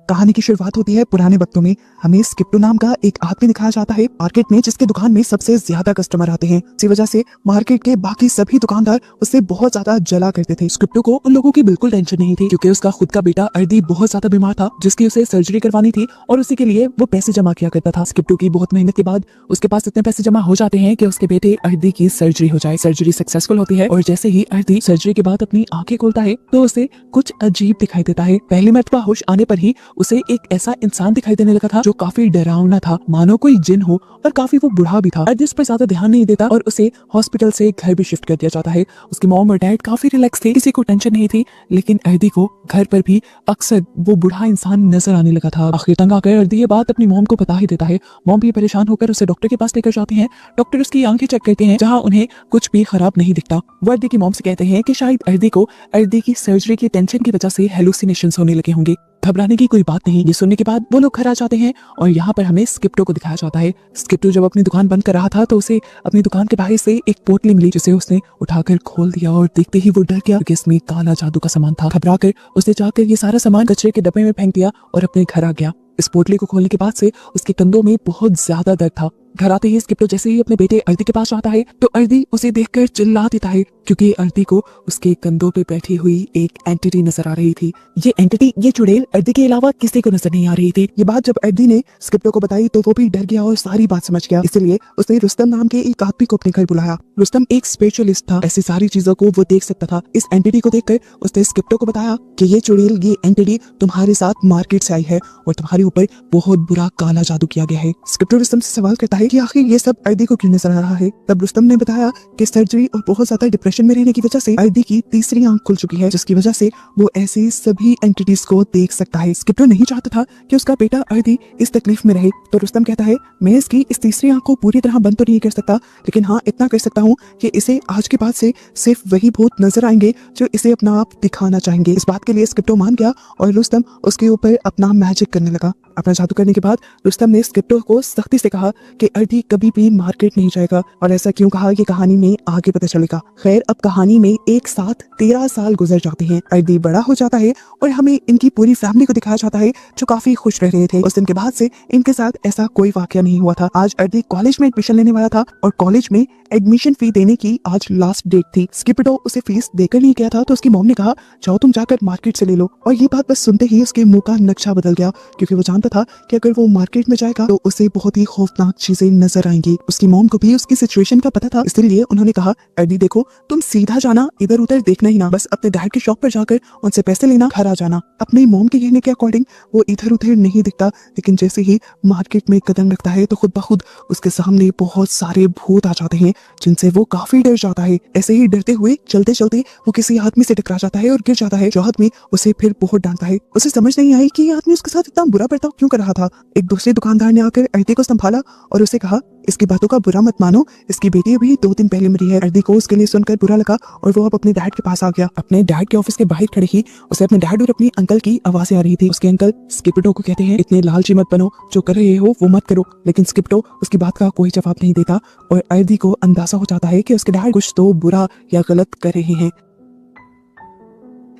कहानी की शुरुआत होती है पुराने वक्तों में। हमें स्किप्टो नाम का एक आदमी दिखाया जाता है मार्केट में, जिसके दुकान में सबसे ज्यादा कस्टमर आते हैं। इसी वजह से मार्केट के बाकी सभी दुकानदार उससे बहुत ज्यादा जला करते थे। स्किप्टो को उन लोगों की बिल्कुल टेंशन नहीं थी, क्योंकि उसका खुद का बेटा अर्दी बहुत ज्यादा बीमार था, जिसकी उसे सर्जरी करवानी थी और उसी के लिए वो पैसे जमा किया करता था। स्किप्टो की बहुत मेहनत के बाद उसके पास इतने पैसे जमा हो जाते हैं कि उसके बेटे अर्दी की सर्जरी हो जाए। सर्जरी सक्सेसफुल होती है और जैसे ही अर्दी सर्जरी के बाद अपनी आंखें खोलता है तो उसे कुछ अजीब दिखाई देता है। पहली मर्तबा होश आने पर ही उसे एक ऐसा इंसान दिखाई देने लगा था जो काफी डरावना था, मानो कोई जिन हो, और काफी वो बूढ़ा भी था। अर्दी इस पर ज्यादा ध्यान नहीं देता और उसे हॉस्पिटल से घर भी शिफ्ट कर दिया जाता है। उसकी मॉम और डैड काफी रिलैक्स थे, किसी को टेंशन नहीं थी, लेकिन अर्दी को घर पर भी अक्सर वो बूढ़ा इंसान नजर आने लगा था। आखिर तंग आकर अर्दी ये बात अपनी मॉम को बता ही देता है। मॉम भी परेशान होकर उसे डॉक्टर के पास लेकर जाते हैं। डॉक्टर उसकी आंखें चेक करते हैं, जहाँ उन्हें कुछ भी खराब नहीं दिखता। वो अर्दी की मॉम से कहते हैं कि शायद अर्दी को अर्दी की सर्जरी की टेंशन की वजह से हेलुसिनेशंस होने लगे होंगे। घबराने की कोई बात नहीं। ये सुनने के बाद वो लोग घर आ जाते हैं और यहाँ पर हमें स्किप्टो को दिखाया जाता है। स्किप्टो जब अपनी दुकान बंद कर रहा था तो उसे अपनी दुकान के बाहर से एक पोटली मिली, जिसे उसने उठाकर खोल दिया और देखते ही वो डर गया, क्योंकि इसमें काला जादू का सामान था। घबराकर उसने जाकर ये सारा सामान कचरे के डब्बे में फेंक दिया और अपने घर आ गया। इस पोटली को खोलने के बाद से उसके कंधों में बहुत ज्यादा दर्द था। घर आते ही स्किप्टो जैसे ही अपने बेटे अर्दी के पास आता है तो अर्दी उसे देखकर चिल्ला देता है, क्योंकि अर्दी को उसके कंधों पे बैठी हुई एक एंटिटी नजर आ रही थी। ये एंटिटी, ये चुड़ैल अर्दी के अलावा किसी को नजर नहीं आ रही थी। ये बात जब अर्दी ने स्किप्टो को बताई तो वो भी डर गया और सारी बात समझ गया। इसलिए उसने रुस्तम नाम के एक आदमी को अपने घर बुलाया। रुस्तम एक स्पेशलिस्ट था, ऐसी सारी चीजों को वो देख सकता था। इस एंटिटी को देखकर उसने स्किप्टो को बताया कि ये चुड़ैल, ये एंटिटी तुम्हारे साथ मार्केट से आई है और तुम्हारे ऊपर बहुत बुरा काला जादू किया गया है। स्किप्टो रुस्तम से सवाल करता है कि आखिर ये सब अर्दी को क्यों नजर आ रहा है। तब रुस्तम ने बताया कि सर्जरी और बहुत ज्यादा डिप्रेशन में रहने की वजह से अर्दी की तीसरी आंख खुल चुकी है, जिसकी वजह से वो ऐसी सभी एंटिटीज को देख सकता है। स्किप्टो नहीं चाहता था कि उसका बेटा अर्दी इस तकलीफ में रहे, तो रुस्तम कहता है मैं इसकी इस तीसरी आंख को पूरी तरह बंद तो नहीं कर सकता, लेकिन हाँ इतना कर सकता हूँ कि इसे आज के बाद से सिर्फ वही भूत नजर आएंगे जो इसे अपना आप दिखाना चाहेंगे। इस बात के लिए स्किप्टो मान गया और रुस्तम उसके ऊपर अपना मैजिक करने लगा। अपना जादू करने के बाद रुस्तम ने स्किप्टो को सख्ती से कहा कि अर्दी कभी भी मार्केट नहीं जाएगा। और ऐसा क्यों कहा ये कहानी में आगे पता चलेगा। खैर, अब कहानी में एक साथ 13 साल गुजर जाते हैं। अर्दी बड़ा हो जाता है और हमें इनकी पूरी फैमिली को दिखाया जाता है, जो काफी खुश रह रहे थे। उस दिन के बाद से इनके साथ ऐसा कोई वाकया नहीं हुआ था। आज अर्दी कॉलेज में एडमिशन लेने वाला था और कॉलेज में एडमिशन फी देने की आज लास्ट डेट थी। स्किप्टो उसे फीस देकर नहीं गया था, तो उसकी मॉम ने कहा जाओ तुम जाकर मार्केट से ले लो। और ये बात बस सुनते ही उसके मुंह का नक्शा बदल गया, क्योंकि वो जानता था कि अगर वो मार्केट में जाएगा तो उसे बहुत ही खौफनाक चीजें नजर आएंगी। उसकी मॉम को भी उसकी सिचुएशन का पता था, इसलिए उन्होंने कहा अर्दी देखो, तुम सीधा जाना, इधर उधर देखना ही ना, बस अपने डैड की शॉप पर जाकर उनसे पैसे लेना, घर आ जाना। अपने मॉम के कहने के अकॉर्डिंग वो इधर उधर नहीं दिखता, लेकिन जैसे ही मार्केट में कदम रखता है तो खुद ब खुद उसके सामने बहुत सारे भूत आ जाते हैं, जिनसे वो काफी डर जाता है। ऐसे ही डरते हुए चलते चलते वो किसी आदमी से टकरा जाता है और गिर जाता है, जो आदमी उसे फिर बहुत डांटता है। उसे समझ नहीं आई कि ये आदमी उसके साथ इतना बुरा बर्ताव क्यों कर रहा था। एक दूसरे दुकानदार ने आकर अर्दी को संभाला और उसे कहा इसकी बातों का बुरा मत मानो, इसकी बेटी अभी 2 दिन पहले मरी है। अर्दी को उसके लिए सुनकर बुरा लगा और वो अब अपने डैड के पास आ गया। अपने डैड के ऑफिस के बाहर खड़े ही उसे अपने डैड और अपनी अंकल की आवाजें आ रही थी। उसके अंकल स्किप्टो को कहते हैं इतने लालची मत बनो, जो कर रहे हो वो मत करो। लेकिन स्किप्टो उसकी बात का कोई जवाब नहीं देता और अर्दी को अंदाजा हो जाता है कि उसके डैड कुछ तो बुरा या गलत कर रहे हैं।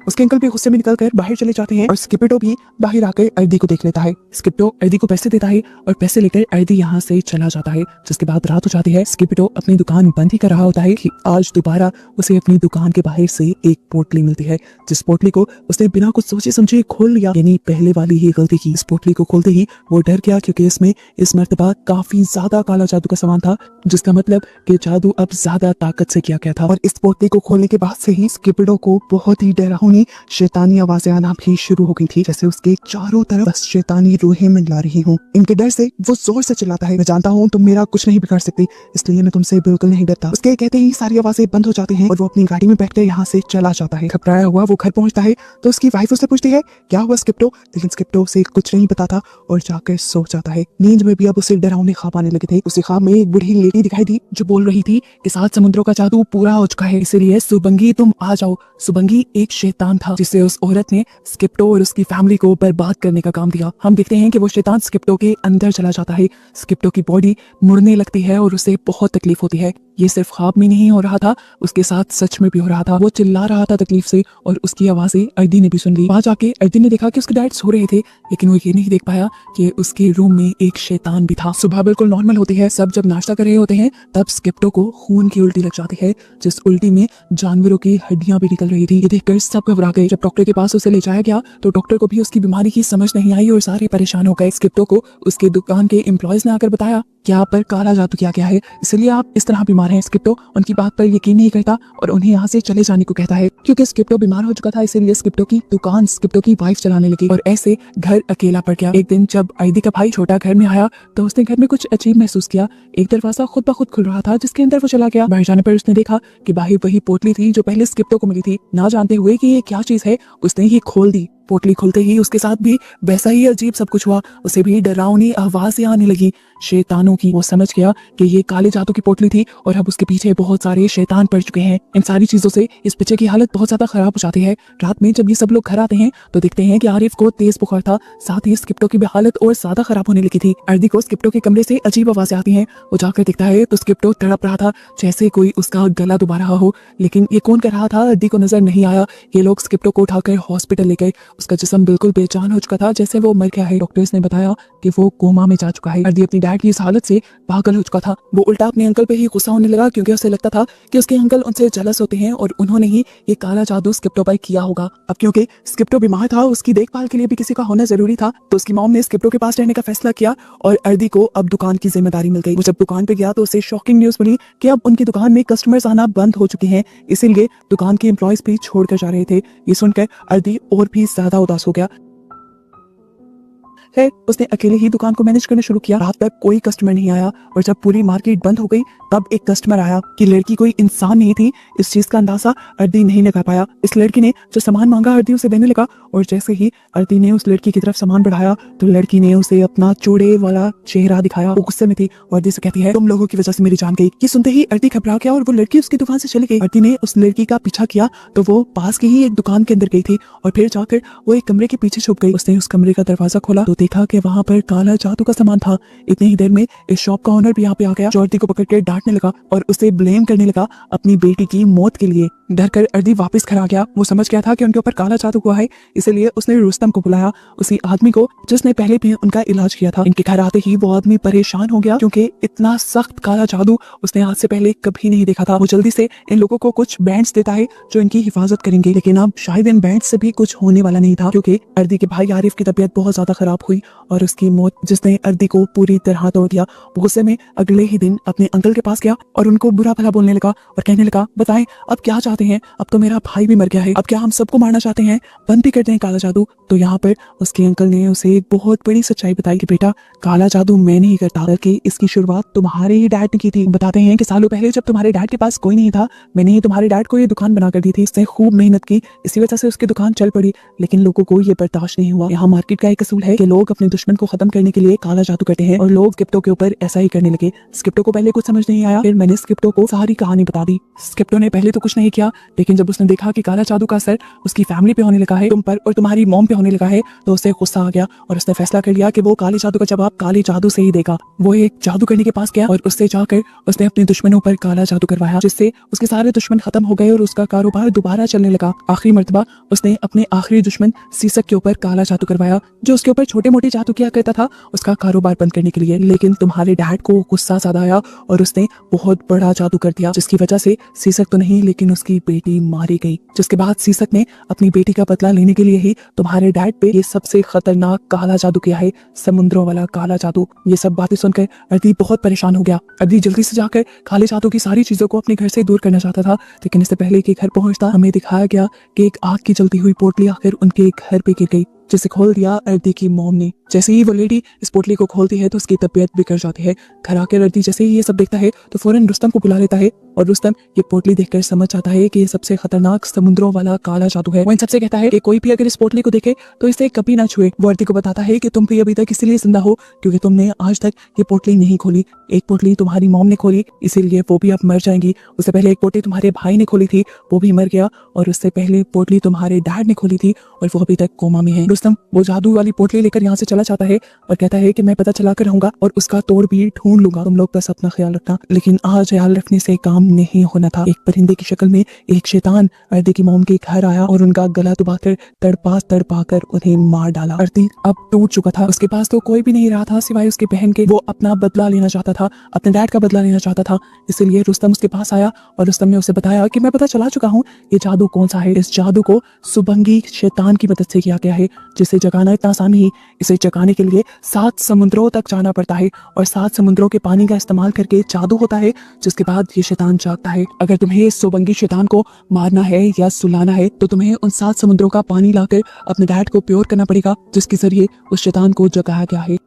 उसके अंकल भी गुस्से में निकलकर बाहर चले जाते हैं और स्किप्टो भी बाहर आकर अर्दी को देख लेता है। स्किप्टो अर्दी को पैसे देता है और पैसे लेकर अर्दी यहाँ से चला जाता है। जिसके बाद रात हो जाती है। स्किप्टो अपनी दुकान बंद ही कर रहा होता है कि आज दोबारा उसे अपनी दुकान के बाहर से एक पोटली मिलती है, जिस पोटली को उसने बिना कुछ सोचे समझे खोल लिया, यानी पहले वाली ही गलती की। इस पोटली को खोलते ही वो डर गया, क्योंकि इसमें इस मर्तबा काफी ज्यादा काला जादू का सामान था, जिसका मतलब कि जादू अब ज्यादा ताकत से किया गया था। और इस पोटली को खोलने के बाद से ही स्किप्टो को बहुत ही डरावनी शैतानी आवाजें आना भी शुरू हो गई थी, जैसे उसके चारों तरफ बस शैतानी रूहें मंडला रही हूँ। इनके डर से वो जोर से चिल्लाता है, मैं जानता हूँ तुम मेरा कुछ नहीं बिगाड़ सकती, इसलिए मैं तुमसे बिल्कुल नहीं डरता। उसके कहते ही सारी आवाजें बंद हो जाती हैं और वो अपनी गाड़ी में बैठकर यहाँ से चला जाता है। घबराया हुआ वो घर पहुंचता है तो उसकी वाइफ उससे पूछती है क्या हुआ स्किप्टो, लेकिन स्किप्टो उसे कुछ नहीं बताता और जाकर सो जाता है। नींद में भी अब उसे डरावने ख्वाब आने लगे थे। उसे ख्वाब में एक बूढ़ी लेडी दिखाई दी जो बोल रही थी कि 7 समुद्रों का जादू पूरा हो चुका है, इसीलिए सुबंगी तुम आ जाओ। सुबंगी एक शैतान था जिसे उस औरत ने स्किप्टो और उसकी फैमिली को बर्बाद करने का काम दिया। हम देखते हैं कि वो शैतान स्किप्टो के अंदर चला जाता है। स्किप्टो की बॉडी मुड़ने लगती है और उसे बहुत तकलीफ होती है। ये सिर्फ ख्वाब में नहीं हो रहा था, उसके साथ सच में भी हो रहा था। वो चिल्ला रहा था तकलीफ से और उसकी आवाजें अर्दी ने भी सुन ली। वहां जाके अर्दी ने देखा कि उसके डैड सो रहे थे, लेकिन वो ये नहीं देख पाया कि उसके रूम में एक शैतान भी था। सुबह बिल्कुल नॉर्मल होती है, सब जब नाश्ता कर रहे होते हैं तब स्किप्टो को खून की उल्टी लग जाती है, जिस उल्टी में जानवरों की हड्डियां भी निकल रही थी। ये देखकर सब घबरा गए। जब डॉक्टर के पास उसे ले जाया गया तो डॉक्टर को भी उसकी बीमारी की समझ नहीं आई और सारे परेशान हो गए। स्किप्टो को उसके दुकान के एम्प्लॉयज ने आकर बताया कि आप पर काला जादू किया गया है, इसलिए आप इस तरह बीमार हैं। स्किप्टो उनकी बात पर यकीन नहीं करता और उन्हें यहाँ से चले जाने को कहता है। क्योंकि स्किप्टो बीमार हो चुका था, इसीलिए स्किप्टो की दुकान स्किप्टो की वाइफ चलाने लगी और ऐसे घर अकेला पड़ गया। एक दिन जब अर्दी का भाई छोटा घर में आया तो उसने घर में कुछ अजीब महसूस किया। एक दरवाजा खुद ब खुद खुल रहा था, जिसके अंदर वो चला गया। बाहर जाने पर उसने देखा कि बाहर वही पोटली थी जो पहले स्किप्टो को मिली थी। ना जानते हुए कि ये क्या चीज है, उसने ही खोल दी। पोटली खुलते ही उसके साथ भी वैसा ही अजीब सब कुछ हुआ। उसे भी डरावनी आवाजें आने लगी शैतानों की। वो समझ गया कि ये काले जादू की पोटली थी और अब उसके पीछे बहुत सारे शैतान पड़ चुके हैं। इन सारी चीजों से इस बच्चे की हालत बहुत ज्यादा खराब हो जाती है। रात में जब ये सब लोग घर आते हैं तो देखते हैं कि आरिफ को तेज बुखार था, साथ ही स्किप्टो की भी हालत और ज्यादा खराब होने लगी थी। अर्दी को स्किप्टो के कमरे से अजीब आवाजें आती हैं। वो जाकर देखता है तो स्किप्टो तड़प रहा था, जैसे कोई उसका गला दुबा रहा हो। लेकिन ये कौन कर रहा था अर्दी को नजर नहीं आया। ये लोग स्किप्टो को उठाकर हॉस्पिटल ले गए। उसका जिस्म बिल्कुल बेजान हो चुका था, जैसे वो मर गया है। डॉक्टर्स ने बताया कि वो कोमा में जा चुका है। अर्दी अपनी डैड की इस हालत से पागल हो चुका था। वो उल्टा अपने अंकल पे ही गुस्सा होने लगा, क्योंकि उसे लगता था कि उसके अंकल उनसे जेलस होते हैं और उन्होंने ही ये काला जादू स्किप्टो पर किया होगा। अब क्योंकि स्किप्टो बीमार था, उसकी देखभाल के लिए भी किसी का होना जरूरी था, तो उसकी मॉम ने स्किप्टो के पास रहने का फैसला किया और अर्दी को अब दुकान की जिम्मेदारी मिल गई। वो जब दुकान पे गया तो उसे शॉकिंग न्यूज मिली कि अब उनकी दुकान में कस्टमर्स आना बंद हो चुके हैं, इसीलिए दुकान के एम्प्लॉयज भी छोड़कर जा रहे थे। ये सुनकर अर्दी और भी ज्यादा उदास हो गया। है उसने अकेले ही दुकान को मैनेज करना शुरू किया। रात तक कोई कस्टमर नहीं आया और जब पूरी मार्केट बंद हो गई तब एक कस्टमर आया। कि लड़की कोई इंसान नहीं थी, इस चीज का अंदाजा अर्दी नहीं लगा पाया। इस लड़की ने जो सामान मांगा अर्दी उसे देने लगा और जैसे ही अर्दी ने उस लड़की की तरफ सामान बढ़ाया तो लड़की ने उसे अपना चूड़े वाला चेहरा दिखाया। वो गुस्से में थी और अर्दी से कहती है, तुम लोगों की वजह से मेरी जान गई। ये सुनते ही अर्दी घबरा गया और वो लड़की उसकी दुकान से चली गई। अर्दी ने उस लड़की का पीछा किया तो वो पास की ही एक दुकान के अंदर गई थी और फिर जाकर वो एक कमरे के पीछे छुप गई। उसने उस कमरे का दरवाजा खोला तो देखा कि वहां पर काला जादू का सामान था। इतनी ही देर में इस शॉप का ओनर भी यहाँ पे आ गया। अर्दी को पकड़ के डांटने लगा और उसे ब्लेम करने लगा अपनी बेटी की मौत के लिए। डर कर अर्दी वापस घर आ गया। वो समझ गया था कि उनके ऊपर काला जादू हुआ है, इसलिए उसने रुस्तम को बुलाया, उसी आदमी को जिसने पहले भी उनका इलाज किया था। इनके घर आते ही वो आदमी परेशान हो गया, क्योंकि इतना सख्त काला जादू उसने आज से पहले कभी नहीं देखा था। वो जल्दी से इन लोगों को कुछ बैंड्स देता है जो इनकी हिफाजत करेंगे, लेकिन अब शायद इन बैंड से भी कुछ होने वाला नहीं था, क्योंकि अर्दी के भाई आरिफ की तबीयत बहुत ज्यादा खराब हुई और उसकी मौत जिसने अर्दी को पूरी तरह तोड़ दिया। वो गुस्से में अगले ही दिन अपने अंकल के पास गया और उनको बुरा भला बोलने लगा और कहने लगा, बताएं अब क्या चाहते हैं, अब तो मेरा भाई भी मर गया है, अब क्या हम सबको मारना चाहते हैं, बंद भी कर दें काला जादू। तो यहाँ पर उसके अंकल ने उसे एक बहुत बड़ी सच्चाई बताई कि बेटा काला जादू मैं नहीं करता, बल्कि इसकी शुरुआत तुम्हारे ही डैड ने की थी। बताते हैं कि सालों पहले जब तुम्हारे डैड के पास कोई नहीं था, मैंने ही तुम्हारे डैड को ये दुकान बना कर दी थी। उसने खूब मेहनत की, इसी वजह से उसकी दुकान चल पड़ी, लेकिन लोगों को ये बर्दाश्त नहीं हुआ। यहाँ मार्केट का एक असूल है कि लोग अपने दुश्मन को खत्म करने के लिए काला जादू करते हैं और लोग स्किप्टो के ऊपर ऐसा ही करने लगे। स्किप्टो को पहले कुछ समझ नहीं आया, फिर मैंने स्किप्टो को सारी कहानी बता दी। स्किप्टो ने पहले तो कुछ नहीं किया, लेकिन जब उसने देखा कि काला जादू का असर उसकी फैमिली पे होने लगा है, तुम पर और तुम्हारी मॉम पे होने लगा है, तो उसे गुस्सा आ गया और उसने फैसला कर लिया कि वो काले जादू का जवाब काले जादू से ही देगा। वो एक जादू करने के पास गया और उससे जाकर उसने अपने दुश्मनों पर काला जादू करवाया, जिससे उसके सारे दुश्मन खत्म हो गए और उसका कारोबार दोबारा चलने लगा। आखिरी मर्तबा उसने अपने आखिरी दुश्मन सीसक के ऊपर काला जादू करवाया, जो उसके ऊपर छोटे मोटे जादू किया करता था उसका कारोबार बंद करने के लिए। लेकिन तुम्हारे डैड को गुस्सा ज्यादा आया और उसने बहुत बड़ा जादू कर दिया, जिसकी वजह से सीसक तो नहीं लेकिन उसकी बेटी मारी गई। जिसके बाद सीसक ने अपनी बेटी का बदला लेने के लिए ही तुम्हारे डैड पे ये सबसे खतरनाक काला जादू किया है, समुद्रों वाला काला जादू। ये सब बातें सुनकर अर्दी बहुत परेशान हो गया। अर्दी जल्दी से जाकर काले जादू की सारी चीजों को अपने घर से दूर करना चाहता था, लेकिन इससे पहले कि घर पहुंचता हमें दिखाया गया कि एक आग की जलती हुई पोटली आकर उनके घर पे गिर गई, जिसे खोल दिया अर्दी की मॉम ने। जैसे ही वो लेडी इस पोटली को खोलती है तो उसकी तबीयत बिगड़ जाती है। घर आकर अर्दी जैसे ही ये सब देखता है तो फौरन रुस्तम को बुला लेता है और रुस्तम ये पोटली देखकर समझ जाता है कि ये सबसे खतरनाक समुद्रों वाला काला जादू है। वो इन सबसे कहता है कि कोई भी अगर इस पोटली को देखे तो इसे कभी ना छुए। वो अर्दी को बताता है कि तुम भी अभी तक इसीलिए जिंदा हो क्योंकि तुमने आज तक ये पोटली नहीं खोली। एक पोटली तुम्हारी मॉम ने खोली, इसीलिए वो भी अब मर जाएंगी। उससे पहले एक पोटली तुम्हारे भाई ने खोली थी, वो भी मर गया, और उससे पहले पोटली तुम्हारे डैड ने खोली थी और वो अभी तक कोमा में है। रुस्तम वो जादू वाली पोटली लेकर यहाँ से चला चला जाता है और कहता है कि मैं पता चला कर रहूंगा और उसका तोड़ भी ढूंढ लूंगा, तुम लोग बस अपना ख्याल रखना। लेकिन आज ख्याल रखने से काम नहीं होना था। एक परिंदे की शक्ल में एक शैतान अर्दी की मोम के घर आया और उनका गला दबाकर तड़पा कर उन्हें मार डाला। अर्दी अब टूट चुका था, उसके पास तो कोई भी नहीं रहा था सिवाय उसके बहन के। वो अपना बदला लेना चाहता था, अपने डैड का बदला लेना चाहता था। इसलिए रुस्तम उसके पास आया और रुस्तम ने उसे बताया कि मैं पता चला चुका हूँ ये जादू कौन सा है। इस जादू को सुबंगी शैतान की मदद से किया गया है, जिसे जगाना इतना आसान नहीं। इसे जगाने के लिए 7 समुद्रों तक जाना पड़ता है और 7 समुद्रों के पानी का इस्तेमाल करके जादू होता है, जिसके बाद ये शैतान जागता है। अगर तुम्हें इस सुबंगी शैतान को मारना है या सुलाना है तो तुम्हें उन 7 समुद्रों का पानी लाकर अपने डैड को प्योर करना पड़ेगा, जिसके जरिए उस शैतान को जगाया गया है।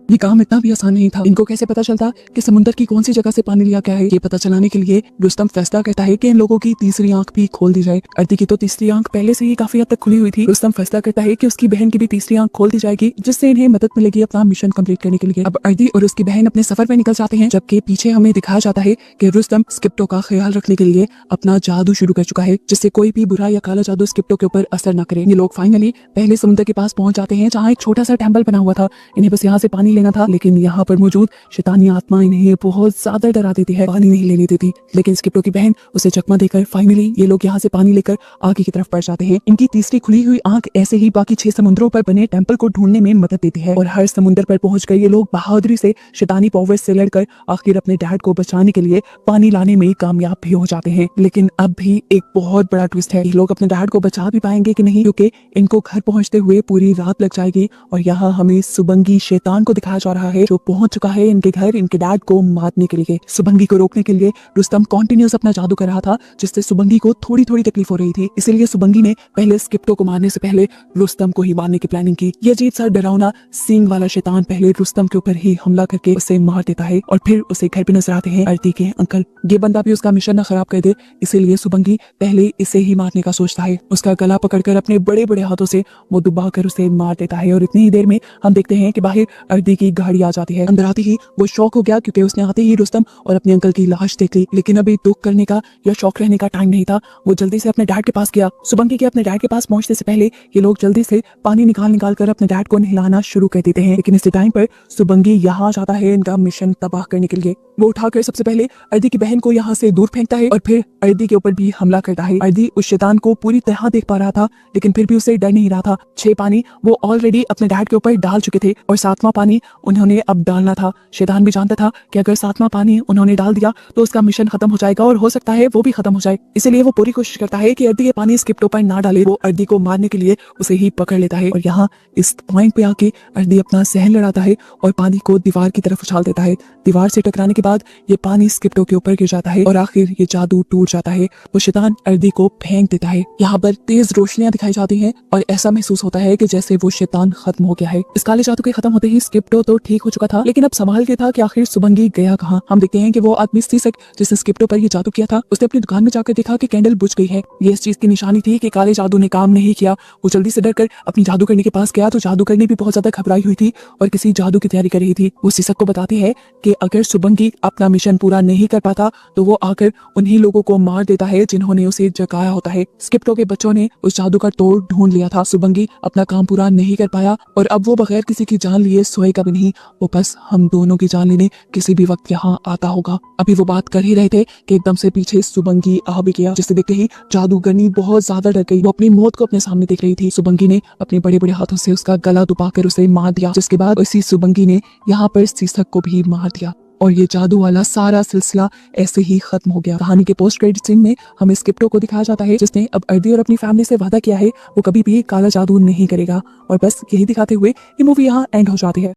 ये काम इतना भी आसान नहीं था। इनको कैसे पता चलता कि समुद्र की कौन सी जगह से पानी लिया गया है? ये पता चलाने के लिए रुस्तम फैसला करता है कि इन लोगों की तीसरी आंख भी खोल दी जाए। अर्दी की तो तीसरी आंख पहले से ही काफी हद तक खुली हुई थी। रुस्तम फैसला करता है कि उसकी बहन की भी तीसरी आंख खोल दी जाएगी, जिससे इन्हें मदद मिलेगी अपना मिशन कंप्लीट करने के लिए। अब अर्दी और उसकी बहन अपने सफर पर निकल जाते हैं, जबकि पीछे हमें दिखाया जाता है कि रुस्तम स्किप्टो का ख्याल रखने के लिए अपना जादू शुरू कर चुका है, जिससे कोई भी बुरा या काला जादू स्किप्टो के ऊपर असर न करे। ये लोग फाइनली पहले समुद्र के पास पहुंच जाते हैं, जहाँ एक छोटा सा टेम्पल बना हुआ था। इन्हें बस यहाँ से पानी लेना था, लेकिन यहाँ पर मौजूद शैतानी आत्मा इन्हें बहुत ज्यादा डरा देती है, पानी नहीं लेने देती। लेकिन स्किप्टो की बहन उसे चकमा देकर फाइनली ये लोग यहाँ से पानी लेकर आगे की तरफ बढ़ जाते हैं। इनकी तीसरी खुली हुई आंख ऐसे ही बाकी 6 समुद्रों पर बने टेम्पल को ढूंढने में मदद देती है और हर समुद्र पर पहुंचकर ये लोग बहादुरी से शैतानी पावर से लड़कर आखिर अपने डैड को बचाने के लिए पानी लाने में कामयाब भी हो जाते हैं। लेकिन अब भी एक बहुत बड़ा ट्विस्ट है, ये लोग अपने डैड को बचा भी पाएंगे कि नहीं, क्योंकि इनको घर पहुंचते हुए पूरी रात लग जाएगी। और यहाँ हमें सुबंगी शैतान को दिखाया जा रहा है, जो पहुंच चुका है इनके घर इनके डैड को मारने के लिए। सुबंगी को रोकने के लिए रुस्तम कॉन्टिन्यूस अपना जादू कर रहा था, जिससे सुबंगी को थोड़ी थोड़ी तकलीफ हो रही थी। इसीलिए सुबंगी ने पहले स्किप्टो को मारने से पहले रुस्तम को ही मारने की प्लानिंग की। ये अजीब सा डरावना सींग वाला शैतान पहले रुस्तम के ऊपर ही हमला करके उसे मार देता है और फिर उसे घर पे नजर आते हैं अर्दी के अंकल। ये बंदा भी उसका मिशन न खराब कर दे, इसीलिए सुबंगी पहले इसे ही मारने का सोचता है। उसका गला पकड़कर अपने बड़े बड़े हाथों से वो दुबा कर उसे मार देता है और इतनी ही देर में हम देखते हैं कि बाहर अर्दी की गाड़ी आ जाती है। अंदर आती ही वो शौक हो गया, क्योंकि उसने आते ही रुस्तम और अपने अंकल की लाश देख ली। लेकिन अभी दुख करने का या शौक रहने का टाइम नहीं था। वो जल्दी से अपने डैड के पास गया। सुबंगी के अपने डैड के पास पहुंचने से पहले ये लोग जल्दी से पानी निकाल कर अपने डैड को नहलाना शुरू कर देते हैं। लेकिन इसी टाइम पर सुबंगी यहाँ जाता है इनका मिशन तबाह करने के लिए। वो उठाकर सबसे पहले अर्दी की बहन को यहाँ से दूर फेंकता है और फिर अर्दी के ऊपर भी हमला करता है। अर्दी उस शैतान को पूरी तरह देख पा रहा था, लेकिन फिर भी उसे डर नहीं रहा था। 6 पानी वो ऑलरेडी अपने डैड के ऊपर डाल चुके थे और 7वां पानी उन्होंने अब डालना था। शैतान भी जानता था कि अगर 7वां पानी उन्होंने डाल दिया तो उसका मिशन खत्म हो जाएगा और हो सकता है वो भी खत्म हो जाए। इसलिए वो पूरी कोशिश करता है कि अर्दी ये पानी स्किप्टो पर ना डाले। वो अर्दी को मारने के लिए उसे ही पकड़ लेता है और यहाँ इस पॉइंट पे आके अर्दी अपना सहन लड़ाता है और पानी को दीवार की तरफ उछाल देता है। दीवार से टकराने के बाद ये पानी स्किप्टो के ऊपर गिर जाता है और आखिर ये जादू टूट जाता है। वो शैतान अर्दी को फेंक देता है। यहाँ पर तेज रोशनियां दिखाई जाती हैं और ऐसा महसूस होता है कि जैसे वो शैतान खत्म हो गया है। इस काले जादू के खत्म होते ही स्किप्टो तो ठीक हो चुका था, लेकिन अब सवाल ये था कि आखिर सुबंगी गया कहाँ। हम देखते हैं कि वो आदमी सीसक जिसने स्किप्टो पर ये जादू किया था, उसने अपनी दुकान में जाकर देखा कि कैंडल बुझ गई है। ये इस चीज की निशानी थी कि काले जादू ने काम नहीं किया। वो जल्दी से डरकर अपनी जादूगरनी के पास गया तो जादूगरनी भी बहुत ज्यादा घबराई हुई थी और किसी जादू की तैयारी कर रही थी। वो सीसक को बताती है कि अगर सुबंगी अपना मिशन पूरा नहीं कर पाता तो वो आकर उन्हीं लोगों को मार देता है जिन्होंने उसे जगाया होता है। स्किप्टो के बच्चों ने उस जादू का तोड़ ढूंढ लिया था। सुबंगी अपना काम पूरा नहीं कर पाया और अब वो बगैर किसी की जान लिए सोएगा भी नहीं। वो बस हम दोनों की जान लेने किसी भी वक्त यहाँ आता होगा। अभी वो बात कर ही रहे थे कि एकदम से पीछे सुबंगी आ भी गया, जिसे देखते ही जादूगरनी बहुत ज्यादा डर गई। वो अपनी मौत को अपने सामने देख रही थी। सुबंगी ने अपने बड़े बड़े हाथों से उसका गला दबाकर उसे मार दिया, जिसके बाद उसी सुबंगी ने यहाँ पर सीसक को भी मार दिया और ये जादू वाला सारा सिलसिला ऐसे ही खत्म हो गया। कहानी के पोस्ट क्रेडिट सीन में हमें स्किप्टो को दिखाया जाता है, जिसने अब अर्दी और अपनी फैमिली से वादा किया है वो कभी भी काला जादू नहीं करेगा। और बस यही दिखाते हुए ये मूवी यहाँ एंड हो जाती है।